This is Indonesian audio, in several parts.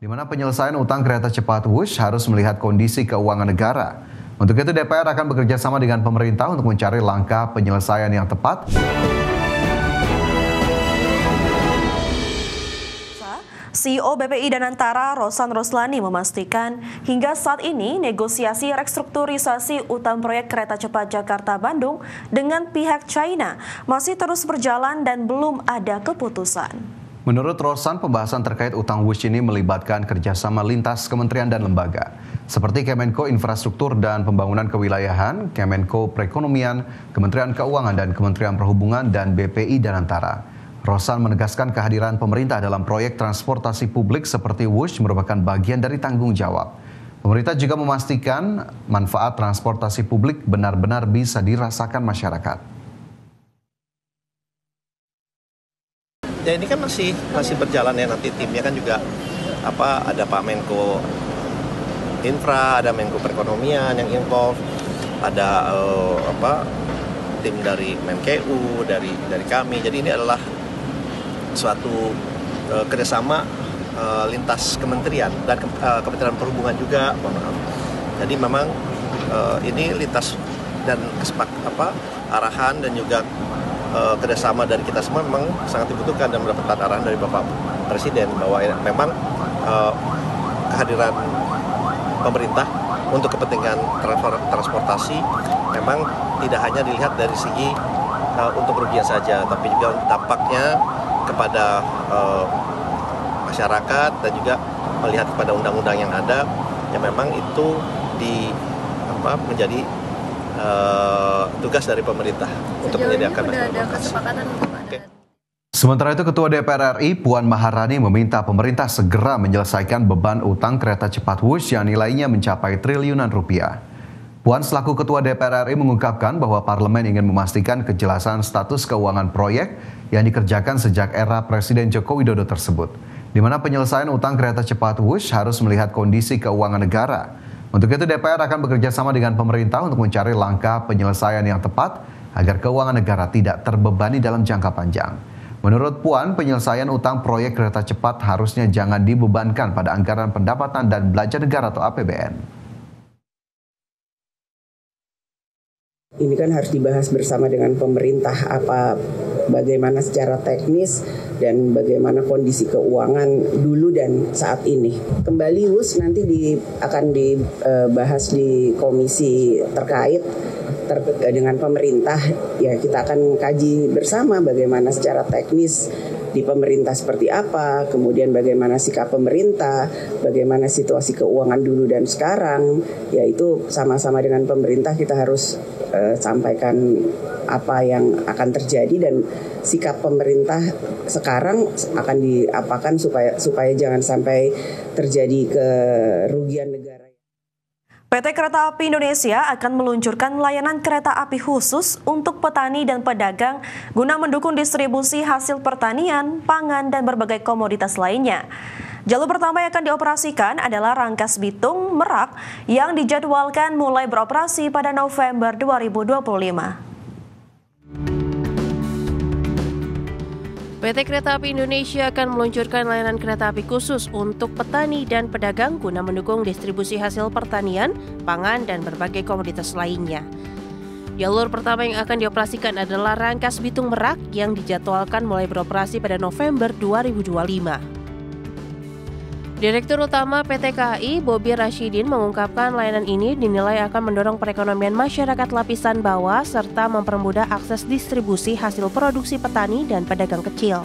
di mana penyelesaian utang kereta cepat Wush harus melihat kondisi keuangan negara. Untuk itu DPR akan bekerja sama dengan pemerintah untuk mencari langkah penyelesaian yang tepat. CEO BPI Danantara Rosan Roslani memastikan hingga saat ini negosiasi restrukturisasi utang proyek kereta cepat Jakarta-Bandung dengan pihak China masih terus berjalan dan belum ada keputusan. Menurut Rosan, pembahasan terkait utang Wush ini melibatkan kerjasama lintas kementerian dan lembaga, seperti Kemenko Infrastruktur dan Pembangunan Kewilayahan, Kemenko Perekonomian, Kementerian Keuangan dan Kementerian Perhubungan, dan BPI Danantara. Rosan menegaskan kehadiran pemerintah dalam proyek transportasi publik seperti Wush merupakan bagian dari tanggung jawab. Pemerintah juga memastikan manfaat transportasi publik benar-benar bisa dirasakan masyarakat. Ya ini kan masih berjalan ya, nanti timnya kan juga ada Pak Menko Infra, ada Menko Perekonomian yang involved, ada tim dari Menkeu, dari kami. Jadi ini adalah suatu kerjasama lintas kementerian dan Kementerian Perhubungan juga. Jadi memang ini lintas dan arahan dan juga kerjasama dari kita semua memang sangat dibutuhkan dan mendapatkan arahan dari Bapak Presiden bahwa memang kehadiran pemerintah untuk kepentingan transportasi memang tidak hanya dilihat dari segi untuk kerugian saja, tapi juga dampaknya kepada masyarakat dan juga melihat kepada undang-undang yang ada yang memang itu menjadi tugas dari pemerintah untuk menyediakan kesepakatan. Sementara itu, Ketua DPR RI Puan Maharani meminta pemerintah segera menyelesaikan beban utang kereta cepat Wush yang nilainya mencapai triliunan rupiah. Puan selaku Ketua DPR RI mengungkapkan bahwa parlemen ingin memastikan kejelasan status keuangan proyek yang dikerjakan sejak era Presiden Joko Widodo tersebut, di mana penyelesaian utang kereta cepat Wush harus melihat kondisi keuangan negara. Untuk itu DPR akan bekerja sama dengan pemerintah untuk mencari langkah penyelesaian yang tepat agar keuangan negara tidak terbebani dalam jangka panjang. Menurut Puan, penyelesaian utang proyek kereta cepat harusnya jangan dibebankan pada anggaran pendapatan dan belanja negara atau APBN. Ini kan harus dibahas bersama dengan pemerintah bagaimana secara teknis dan bagaimana kondisi keuangan dulu dan saat ini. Kembali Wush nanti akan dibahas di komisi terkait dengan pemerintah. Ya kita akan kaji bersama bagaimana secara teknis di pemerintah seperti apa, kemudian bagaimana sikap pemerintah, bagaimana situasi keuangan dulu dan sekarang. Ya itu sama-sama dengan pemerintah kita harus sampaikan apa yang akan terjadi dan sikap pemerintah sekarang akan diapakan supaya jangan sampai terjadi kerugian negara. PT Kereta Api Indonesia akan meluncurkan layanan kereta api khusus untuk petani dan pedagang guna mendukung distribusi hasil pertanian, pangan, dan berbagai komoditas lainnya. Jalur pertama yang akan dioperasikan adalah Rangkas Bitung Merak yang dijadwalkan mulai beroperasi pada November 2025. PT Kereta Api Indonesia akan meluncurkan layanan kereta api khusus untuk petani dan pedagang guna mendukung distribusi hasil pertanian, pangan, dan berbagai komoditas lainnya. Jalur pertama yang akan dioperasikan adalah Rangkas Bitung Merak yang dijadwalkan mulai beroperasi pada November 2025. Direktur Utama PT KAI, Bobi Rashidin, mengungkapkan layanan ini dinilai akan mendorong perekonomian masyarakat lapisan bawah serta mempermudah akses distribusi hasil produksi petani dan pedagang kecil.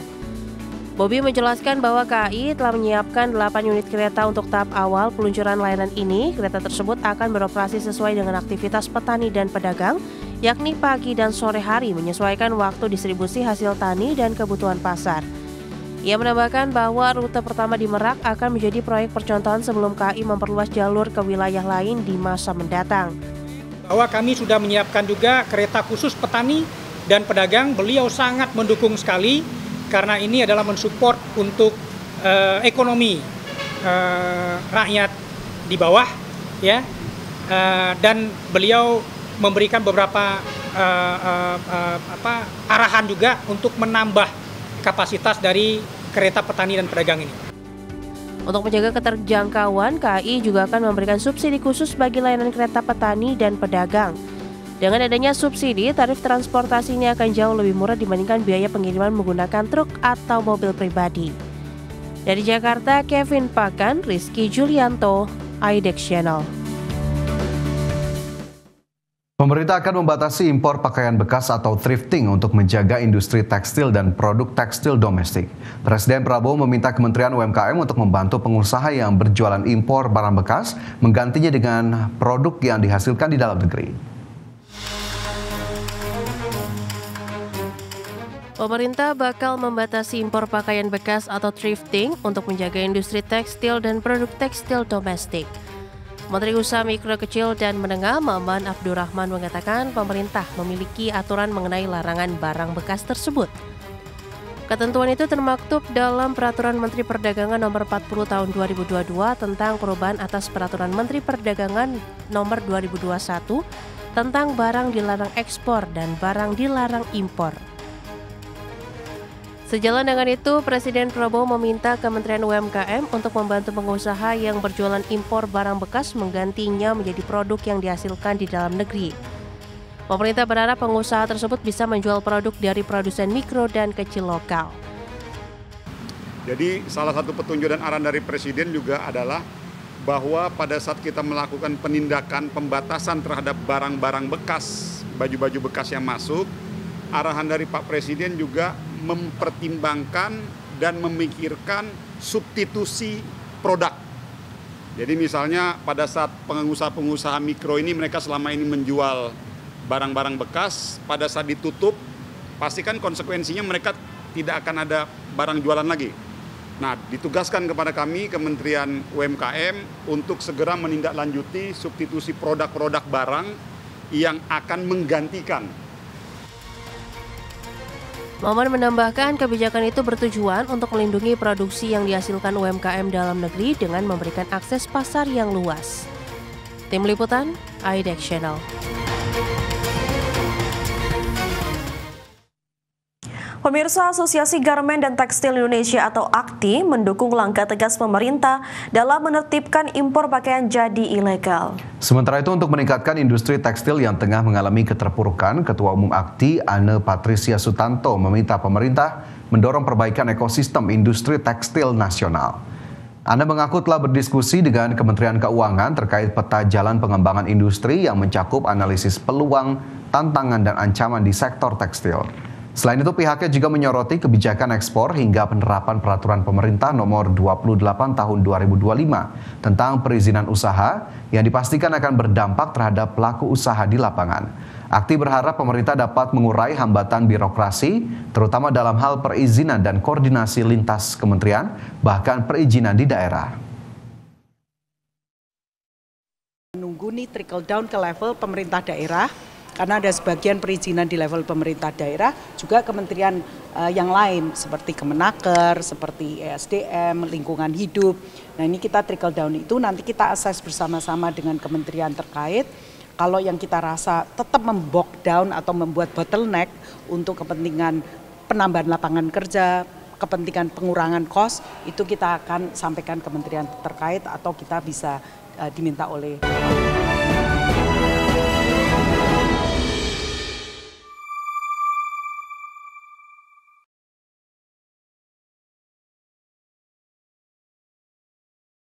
Bobi menjelaskan bahwa KAI telah menyiapkan 8 unit kereta untuk tahap awal peluncuran layanan ini. Kereta tersebut akan beroperasi sesuai dengan aktivitas petani dan pedagang, yakni pagi dan sore hari menyesuaikan waktu distribusi hasil tani dan kebutuhan pasar. Ia menambahkan bahwa rute pertama di Merak akan menjadi proyek percontohan sebelum KAI memperluas jalur ke wilayah lain di masa mendatang. Bahwa kami sudah menyiapkan juga kereta khusus petani dan pedagang. Beliau sangat mendukung sekali karena ini adalah mensupport untuk ekonomi rakyat di bawah, ya. Dan beliau memberikan beberapa arahan juga untuk menambah kapasitas dari kereta petani dan pedagang ini. Untuk menjaga keterjangkauan, KAI juga akan memberikan subsidi khusus bagi layanan kereta petani dan pedagang. Dengan adanya subsidi, tarif transportasi ini akan jauh lebih murah dibandingkan biaya pengiriman menggunakan truk atau mobil pribadi. Dari Jakarta, Kevin Pakan, Rizky Julianto, IDEX Channel. Pemerintah akan membatasi impor pakaian bekas atau thrifting untuk menjaga industri tekstil dan produk tekstil domestik. Presiden Prabowo meminta Kementerian UMKM untuk membantu pengusaha yang berjualan impor barang bekas, menggantinya dengan produk yang dihasilkan di dalam negeri. Pemerintah bakal membatasi impor pakaian bekas atau thrifting untuk menjaga industri tekstil dan produk tekstil domestik. Menteri Usaha Mikro Kecil dan Menengah Maman Abdurrahman mengatakan pemerintah memiliki aturan mengenai larangan barang bekas tersebut. Ketentuan itu termaktub dalam Peraturan Menteri Perdagangan Nomor 40 Tahun 2022 tentang perubahan atas Peraturan Menteri Perdagangan Nomor 2021 tentang barang dilarang ekspor dan barang dilarang impor. Sejalan dengan itu, Presiden Prabowo meminta Kementerian UMKM untuk membantu pengusaha yang berjualan impor barang bekas menggantinya menjadi produk yang dihasilkan di dalam negeri. Pemerintah berharap pengusaha tersebut bisa menjual produk dari produsen mikro dan kecil lokal. Jadi salah satu petunjuk dan arahan dari Presiden juga adalah bahwa pada saat kita melakukan penindakan pembatasan terhadap barang-barang bekas, baju-baju bekas yang masuk, arahan dari Pak Presiden juga mempertimbangkan dan memikirkan substitusi produk. Jadi misalnya pada saat pengusaha-pengusaha mikro ini mereka selama ini menjual barang-barang bekas, pada saat ditutup pastikan konsekuensinya mereka tidak akan ada barang jualan lagi. Nah, ditugaskan kepada kami Kementerian UMKM untuk segera menindaklanjuti substitusi produk-produk barang yang akan menggantikan. Maman menambahkan kebijakan itu bertujuan untuk melindungi produksi yang dihasilkan UMKM dalam negeri dengan memberikan akses pasar yang luas. Tim Liputan, IDEX Channel. Pemirsa, Asosiasi Garmen dan Tekstil Indonesia atau AGTI mendukung langkah tegas pemerintah dalam menertibkan impor pakaian jadi ilegal. Sementara itu untuk meningkatkan industri tekstil yang tengah mengalami keterpurukan, Ketua Umum AGTI Anne Patricia Sutanto meminta pemerintah mendorong perbaikan ekosistem industri tekstil nasional. Anne mengaku telah berdiskusi dengan Kementerian Keuangan terkait peta jalan pengembangan industri yang mencakup analisis peluang, tantangan, dan ancaman di sektor tekstil. Selain itu, pihaknya juga menyoroti kebijakan ekspor hingga penerapan peraturan pemerintah nomor 28 tahun 2025 tentang perizinan usaha yang dipastikan akan berdampak terhadap pelaku usaha di lapangan. AGTI berharap pemerintah dapat mengurai hambatan birokrasi, terutama dalam hal perizinan dan koordinasi lintas kementerian, bahkan perizinan di daerah. Menunggu nih trickle down ke level pemerintah daerah. Karena ada sebagian perizinan di level pemerintah daerah, juga kementerian yang lain seperti Kemenaker, seperti ESDM, lingkungan hidup. Nah ini kita trickle down itu nanti kita assess bersama-sama dengan kementerian terkait. Kalau yang kita rasa tetap membok down atau membuat bottleneck untuk kepentingan penambahan lapangan kerja, kepentingan pengurangan cost, itu kita akan sampaikan kementerian terkait atau kita bisa diminta oleh